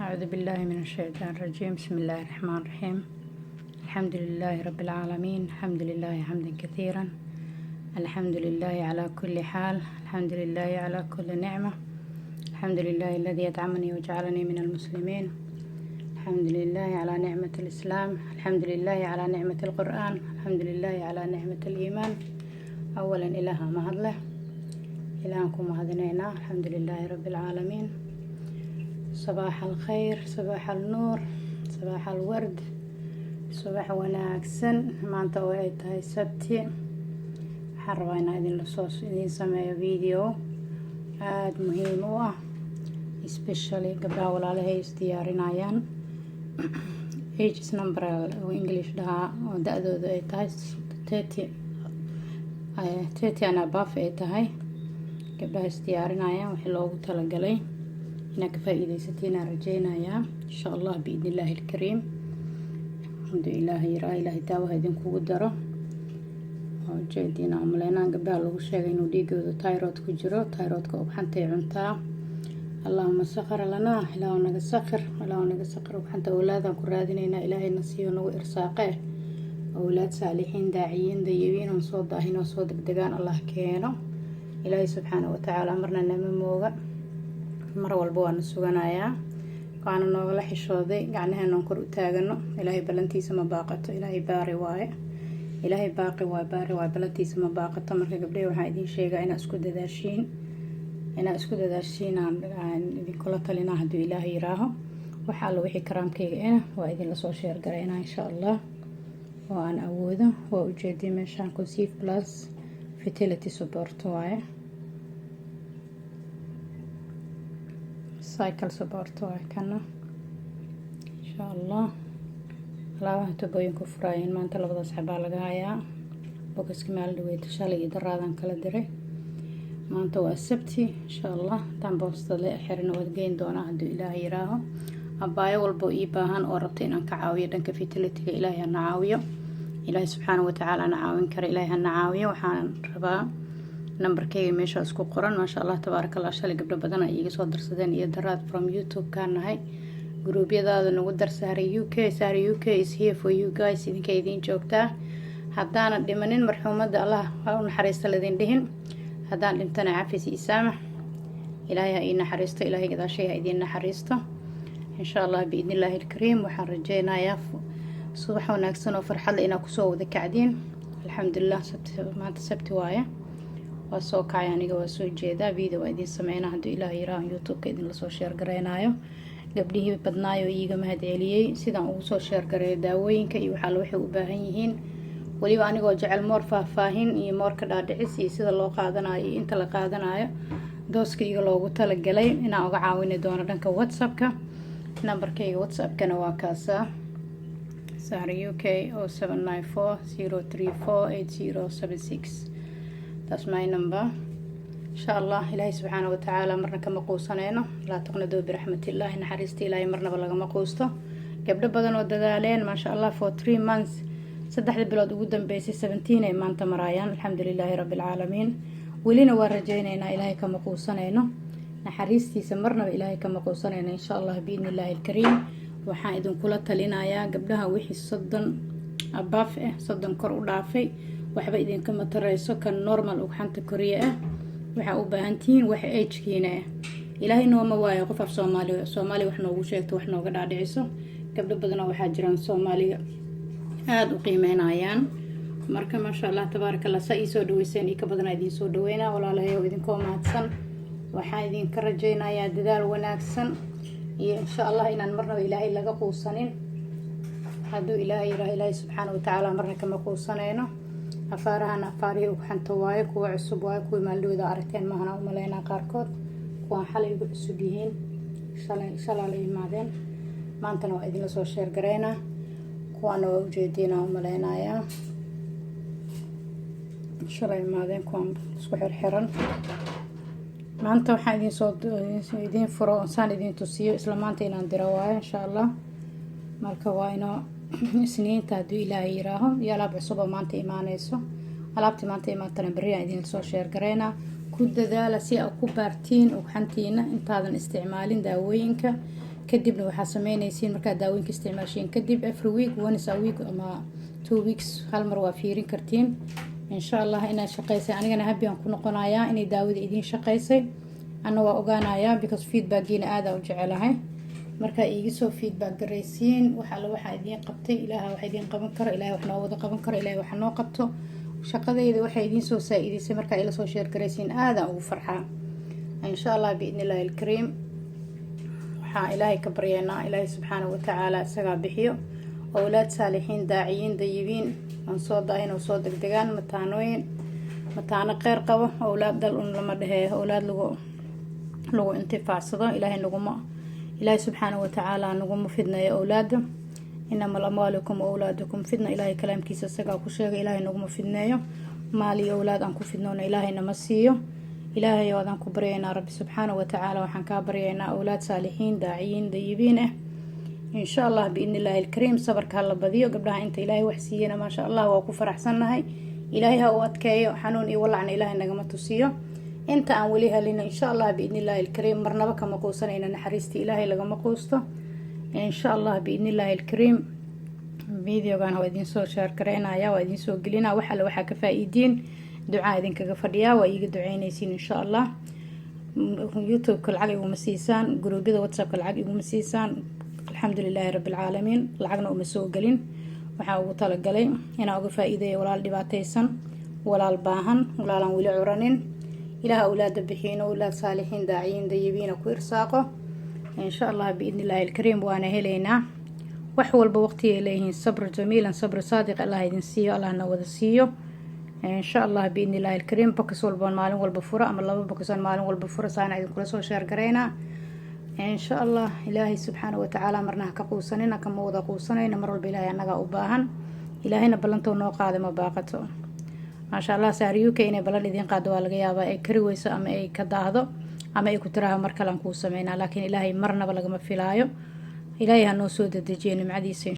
أعوذ بالله من الشيطان الرجيم. بسم الله الرحمن الرحيم. الحمد لله رب العالمين. الحمد لله حمدا كثيرا. الحمد لله على كل حال. الحمد لله على كل نعمة. الحمد لله الذي أطعمني وجعلني من المسلمين. الحمد لله على نعمة الإسلام. الحمد لله على نعمة القرآن. الحمد لله على نعمة الإيمان. أولا إله ما هدله إلهكم هدنينا. الحمد لله رب العالمين. صباح الخير، صباح النور، صباح الورد، صباح wanaagsan. maanta oo ay tahay sabti, waxaan rabaa inaan idin sameeyo video aada muhiim u ah, especially gabdhaha walaalahay is diyaarinayaan ages number oo English dhahaa oo da-doodu ay tahay 30 and above ay tahay. gabdhaha is diyaarinayaan wixii loogu talagalay inaad ka faa'iidaysatiin aan rajaynayaa insha allah biidnillaahi alkariim. hadduu ilaahay yaraa ilaahay daawaha idinkugu daro. ujeediina umaleynaan gabdhaha lagu sheegay inuu dhiigooda thyroid ku jiro. thyroidka ugxantay cuntaa. allahuma sakhir lanaa, ilaahu naga sakhir, ilaahu naga sakhir. ugxanta awlaadaan ku raadinaynaa, ilaahayna siiyo nagu irsaaqe awlaad saalixiin daaciyiin dayibiin oon soo daahin oo soo degdegaan allah keeno. ilaahay subxaanahu watacaala marna nama mooga, mar walba waana suganayaa. waana noogala xishooday gacnaheenaan kor u taagano. ilaahay ballantiisa ma baaqato. ilaahay baari waaye, ilaahay baaqi waa baari waaye, ballantiisa ma baaqato. marka gabdhahe waxaan idiin sheegaa inaad isku dadaashiin aan idinkula talinaa hadduu ilaahay yiraaho. waxa alla wixii karaamkayga waa idinla soo sheergaraynaa insha allah oo aan awoodo. waa ujeediyay meeshaan conceive plus fertility support waaye, cycle support waaye kana insha allah. alaabaha tubooyinku furaayeen maanta labadaas xabaa laga hayaa. bogaski maalin dhaweeyta shalay iyo daraadan kala diray. maanta waa sabti insha allah. tan boostale xirin waad geyn doonaa hadduu ilaahay yiraaho. abaayo walbo ii baahan oo rabta inaan ka caawiyo dhanka fertilityga, ilaahay hana caawiyo. ilaahay subxaanahu watacaala na caawin kara, ilaahay hana caawiyo. waxaan rabaa nambarkayga meesha isku qoran. maasha allah tabaarakallah. shalay gabdho badan ay iga soo darsadeen iyo daraad from youtube kaan nahay. gruubyadaada nagu dar saaray UK. saaray UK is here for you guys. idinka idiin joogtaa. haddaanan dhimanin marxuumadda allah ha u naxariista ladin dhihin. haddaan dhintana cafis iyo saamax. ilaahay ha ii naxariisto, ilaahay gadaashay ha idiin naxariisto insha allah biidnillaahi alkariim. waxaan rajaynayaa subax wanaagsan oo farxad leh inaad kusoo wada kacdiin. alxamdulilah maanta sabti waaye. waa soo kacay aniga, waa soo jeedaa. video waa idiin sameynaa hadduu ilaahay yiraaho. youtube-ka idinla soo sheergaraynaayo. gabdhihii badnaayo iiga mahad celiyey sidaan ugu soo sheergareeyo daawooyinka iyo waxaa waxay u baahan yihiin. weliba anigoo jecel moor faahfaahin iyo moorka dhaadhicis iyo sida loo qaadanayo iyo inta la qaadanayo dooska iga loogu talagalay inaan uga caawini doono dhanka whatsappka. nambarkayga whatsappkana waa kaasaa saara UK 0794034876. that's my number insha allah. ilaahay subxaanahu watacaala marna kama quusanayno. laa taqnaduu biraxmatillahi, naxariista ilaahay marnaba lagama quusto. gabdho badan oo dadaaleen maasha allah for 3 months, 3 bilood ugu dambeysay 17 ay maanta maraayaan. alxamdulilaahi rabbilcaalamiin. welina waa rajaynaynaa, ilaahay kama quusanayno. naxariistiisa marnaba ilaahay kama quusanayno insha allah biidnillaahi alkariim. waxaan idinkula talinayaa gabdhaha wixii 30 above 30 kor u dhaafay waxba idinkama tarayso. kan normal ugxanta koriya waxaa u baahan tihiin wax age-kiina ilaahay nooma waayo qof af soomaali wax noogu sheegto, wax nooga dhaadhiciso. gabdho badan oo waxaa jiraan soomaaliga aada u qiimeynayaan. marka maasha allah tabaarakallah. saa ii soo dhaweyseen ii ka badanaa idiin soo dhaweynaa walaalahayow. idinkoo mahadsan. waxaan idinka rajaynayaa dadaal wanaagsan iyo insha allah inaan marnaba ilaahay laga quusanin hadduu ilaahay yiraaho. ilaahay subxaanahu watacaala marna kama quusanayno. afaarahan afaarihii ugxanta waaye, kuwa cusub waaye. kuwii maaldhowda aragteen maahana umaleynaa qaarkood. kuwaan xalay ugu cusub yihiin, shalaa la imaadeen. maantana waa idinla soo sheergaraynaa. kuwaana waa ujeediinaa umaleynayaa shalay imaadeen. kuwaan isku xirxiran. maanta waxaan idiin furo saan idiin tusiyo isla maanta inaan diro waaye insha allah. marka waa inoo isniinta hadduu ilaahay yiraaho. iyo alaab cusub oo maanta imaanayso. alaabtii maanta imaatana berri aan idin soo sheergaraynaa. ku dadaala si aad ku baartiin ugxantiina intaadan isticmaalin daawooyinka kadibna waxaa sameynaysiin markaa daawooyinka isticmaashiin kadib every week once a week ama 2 weeks hal mar waa fiirin kartiin insha Allah inaad shaqaysay anigana happy aan ku noqonayaa inay daawada idin shaqaysay ana waa ogaanayaa because feedbackina aad u jecelahay marka iiga soo feedback garaysiin waxa idin qabtay ilaahay waxa idin qaban karo ilaahay wax noo wada qaban karo ilaahay wax noo qabto shaqadayda waxa idin soo saacidisay marka ila soo share garaysiin aad aan ugu farxaa insha Allah biidnillaahi alkariim waxaa ilaahay ka baryaynaa ilaahay subxaanahu wa tacaala isagaa bixiyo awlaad saalixiin daaciyiin dayibiin aan soo daahin oo soo degdegaan mataano kheyr qabo awlaad dal lama dhehe awlaad lagu intifaacsado ilaahay subxaanahu wa tacaala naguma fidnayo awlaada inamal amwaalukum awlaadukum fidna ilaahay kalaamkiisa isagaa ku sheegay ilaahay naguma fidneeyo maal iyo awlaad aan ku fidnoona ilaahay nama siiyo ilaahay waadaan ku baryaynaa rabbi subxaanahu wa tacaala waxaan kaa baryaynaa awlaad saalixiin daaciyiin dayibiin insha Allah biidnillaahi alkariim sabarka hala badiyo gabdhaha inta ilaahay wax siiyana maasha Allah waa ku faraxsannahay ilaahay ha u adkeeyo xanuun iyo walacna ilaahay nagama tusiyo inta aan wali helin insha Allah biidnillaahi alkariim marnaba kama quusanayna naxariista ilaahay lagama quusto insha Allah biidnillaahi alkariim videogan waa idin soo share gareynaya waa idin soo gelinaa waxa ka faa'iidiin ducaa idinkaga fadhiyaa waa iiga duceynaysiin insha Allah YouTube-ka lacag iguma siisaan gruubyada WhatsApp-ka lacag iguma siisaan alxamdulilaahi rabbil caalamiin lacagna uma soo gelin waxaa ugu talagalay inaan uga faa'iideeyo walaal dhibaataysan walaal baahan walaalaan weli curanin ilaah awlaada bixiino awlaad saalixiin daaciyiin dayibiina ku irsaaqo insha Allah biidnillaahi alkariim waana helaynaa wax walba waqtigay leeyihiin sabr jamiilan sabr saadiq Allah idin siiyo Allahna wada siiyo insha Allah biidnillaahi alkariim bokas walba maalin walba fura ama laba bokas maalin walba fura saana idin kula soo share gareynaa insha Allah ilaahay subxaanahu wa tacaala marna ka quusanina kama wada quusanayna mar walba ilaahay anaga u baahan ilaahayna ballanto noo qaaday ma baaqato maasha Allah saariyuka inay ballan idin qaado waa laga yaabaa ay kari weyso ama ay ka daahdo ama ay ku tiraahdo mar kale aan ku sameynaa laakiin ilaahay marnaba lagama filaayo ilaahay ha noo soo dedejiyo nimcadiisa